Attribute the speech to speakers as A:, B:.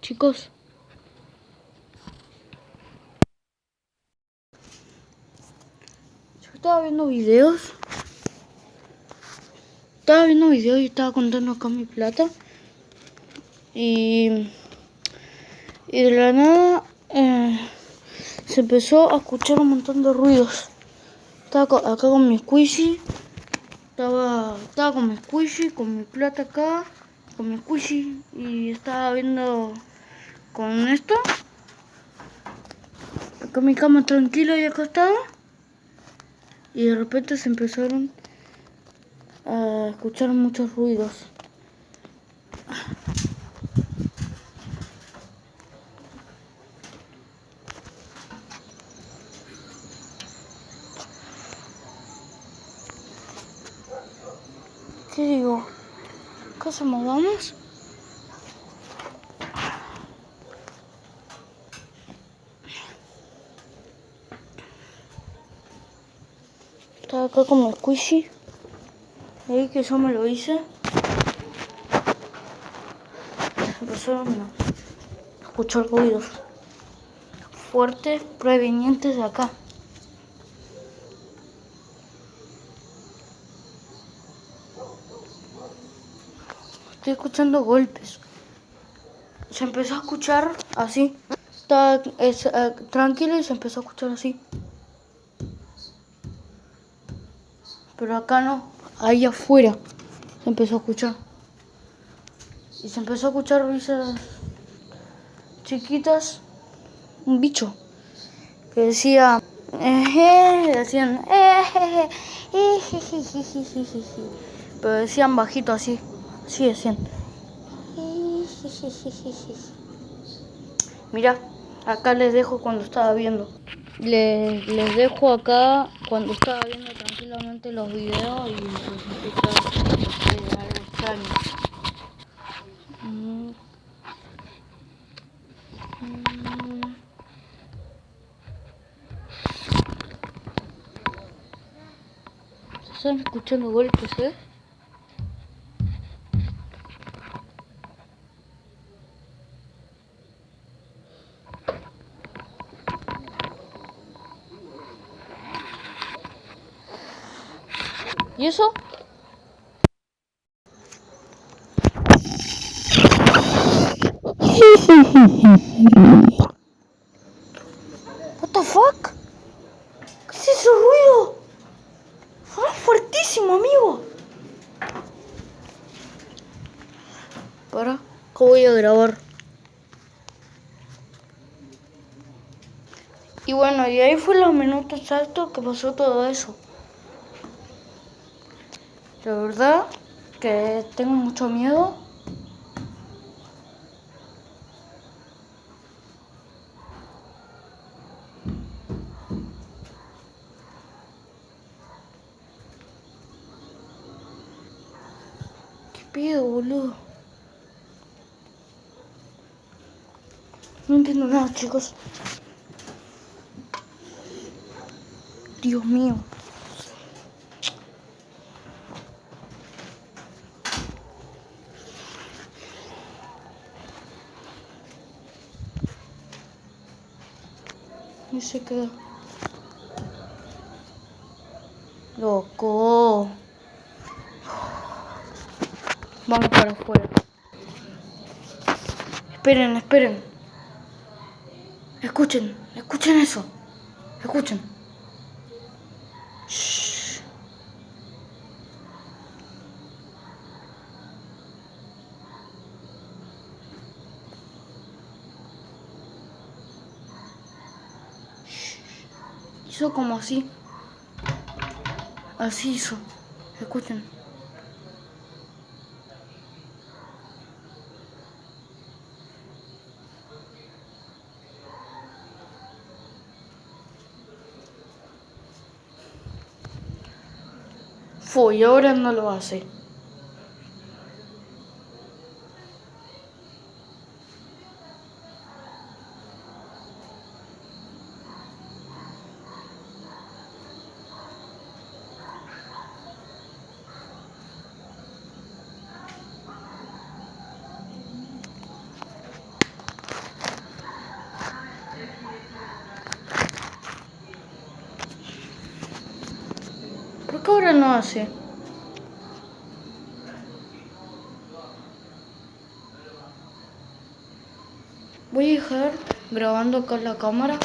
A: Chicos, yo estaba viendo videos. Y estaba contando acá mi plata. Y de la nada se empezó a escuchar un montón de ruidos. Estaba acá con mi squishy. Estaba con mi squishy, con mi plata acá, con mi squishy. Y estaba viendo con esto. Acá en mi cama tranquilo y acostado. Y de repente se empezaron a escuchar muchos ruidos. ¿Qué digo? ¿Qué hacemos? ¿Vamos? Estaba acá con mi squishy. Ahí que yo me lo hice. Empezaron a escuchar ruidos fuertes provenientes de acá. Estoy escuchando golpes. Se empezó a escuchar así. Estaba tranquilo y se empezó a escuchar así. Pero acá no, ahí afuera se empezó a escuchar. Y se empezó a escuchar risas chiquitas. Un bicho que decía, decían, pero decían bajito así decían. Mira, acá les dejo cuando estaba viendo. Les dejo acá cuando estaba viendo tranquilamente los videos y les escucha algo extraño. Están escuchando golpes, ¿eh? ¿Y eso? What the fuck? ¿Qué es ese ruido? Suena fuertísimo, amigo. Para, que voy a grabar. Y bueno, y ahí fue los minutos exactos que pasó todo eso. La verdad que tengo mucho miedo. ¿Qué pido, boludo? No entiendo nada, chicos. Dios mío. Y se queda. Loco. Vamos para afuera. Esperen. Escuchen eso. Escuchen. Shh. Hizo como así. Así hizo. Escuchen. Fue y ahora no lo hace. ¿Por qué ahora no hace? Voy a dejar grabando acá la cámara.